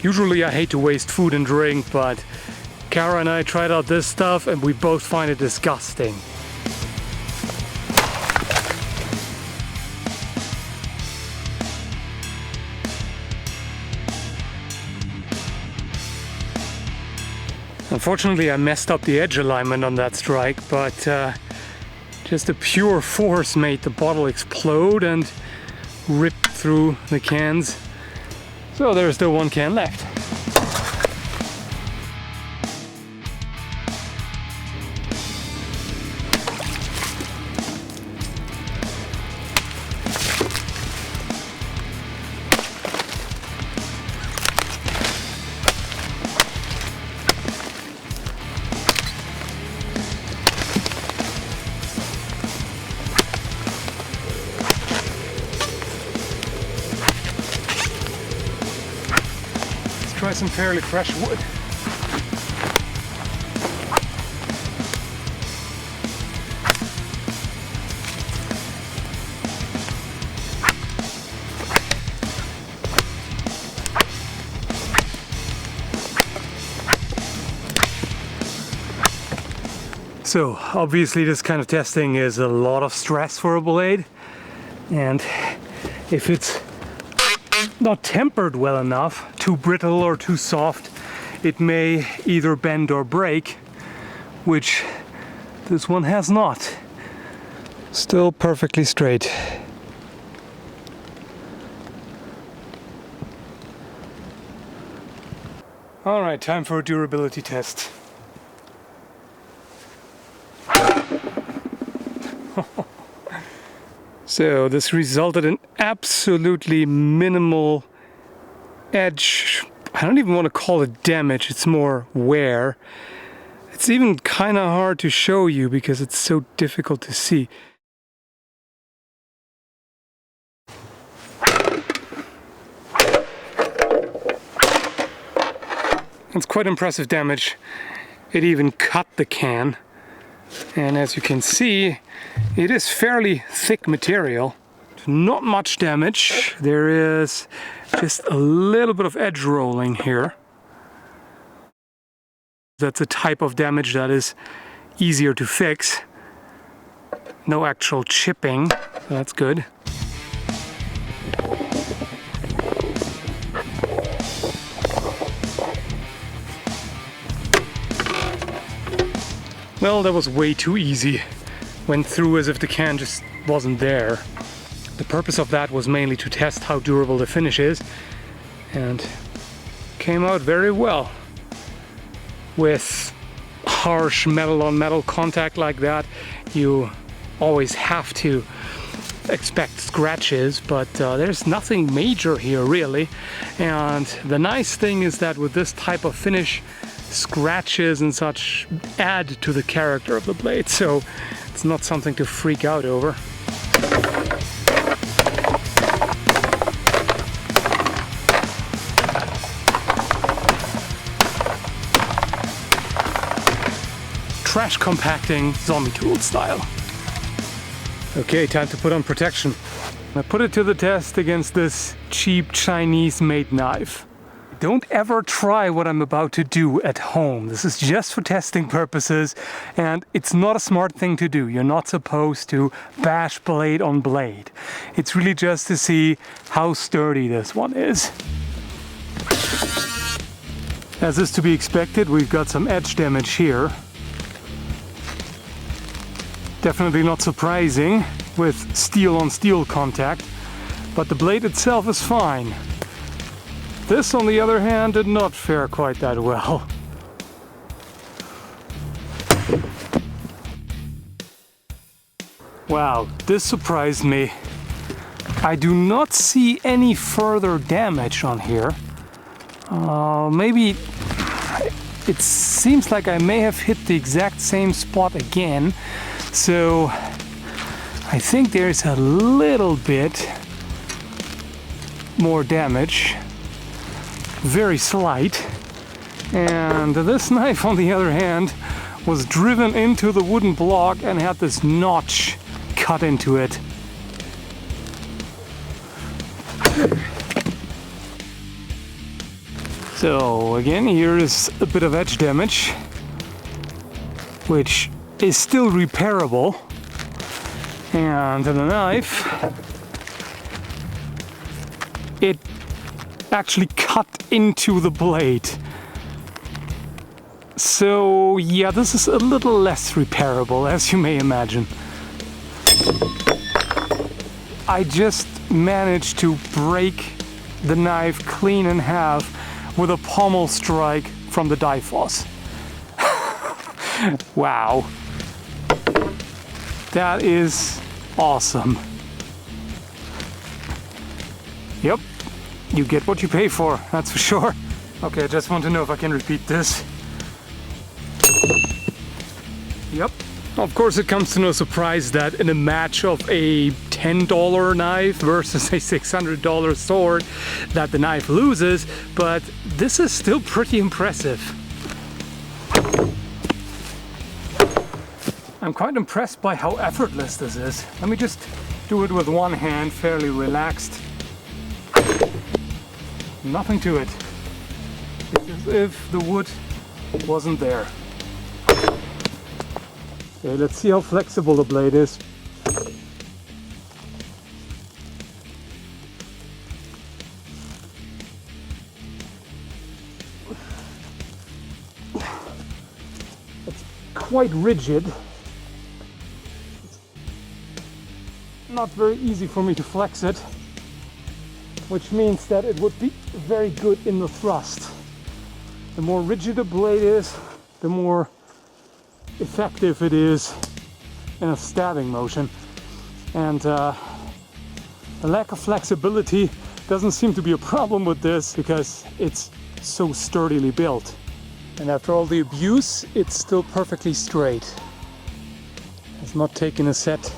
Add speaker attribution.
Speaker 1: Usually I hate to waste food and drink, but Kara and I tried out this stuff and we both find it disgusting. Unfortunately, I messed up the edge alignment on that strike, but just a pure force made the bottle explode and rip through the cans. So there's still one can left. Try some fairly fresh wood. So obviously this kind of testing is a lot of stress for a blade, and if it's not tempered well enough, too brittle or too soft, it may either bend or break, which this one has not. Still perfectly straight. All right, time for a durability test. So this resulted in absolutely minimal edge. I don't even want to call it damage, it's more wear. It's even kind of hard to show you because it's so difficult to see. It's quite impressive damage. It even cut the can. And as you can see, it is fairly thick material. Not much damage. There is just a little bit of edge rolling here. That's a type of damage that is easier to fix. No actual chipping, so that's good. Well, that was way too easy. Went through as if the can just wasn't there. The purpose of that was mainly to test how durable the finish is, and came out very well. With harsh metal on metal contact like that, you always have to expect scratches, but there's nothing major here really. And the nice thing is that with this type of finish, scratches and such add to the character of the blade, so it's not something to freak out over. Trash compacting Zombie Tools style. Okay, time to put on protection. I put it to the test against this cheap Chinese-made knife. Don't ever try what I'm about to do at home. This is just for testing purposes, and it's not a smart thing to do. You're not supposed to bash blade on blade. It's really just to see how sturdy this one is. As is to be expected, we've got some edge damage here. Definitely not surprising with steel on steel contact, but the blade itself is fine. This, on the other hand, did not fare quite that well. Wow, this surprised me. I do not see any further damage on here. Maybe it seems like I may have hit the exact same spot again. So I think there's a little bit more damage. Very slight. And this knife, on the other hand, was driven into the wooden block and had this notch cut into it. So again, here is a bit of edge damage, which is still repairable. And the knife, it actually cut into the blade. So yeah, this is a little less repairable, as you may imagine. I just managed to break the knife clean in half with a pommel strike from the Diphos. Wow. That is awesome. Yep, you get what you pay for, that's for sure. Okay, I just want to know if I can repeat this. Yep. Of course, it comes to no surprise that in a match of a $10 knife versus a $600 sword that the knife loses, but this is still pretty impressive. I'm quite impressed by how effortless this is. Let me just do it with one hand, fairly relaxed. Nothing to it. It's as if the wood wasn't there. Okay, let's see how flexible the blade is. It's quite rigid. It's not very easy for me to flex it, which means that it would be very good in the thrust. The more rigid a blade is, the more effective it is in a stabbing motion. And the lack of flexibility doesn't seem to be a problem with this because it's so sturdily built. And after all the abuse, it's still perfectly straight. It's not taken a set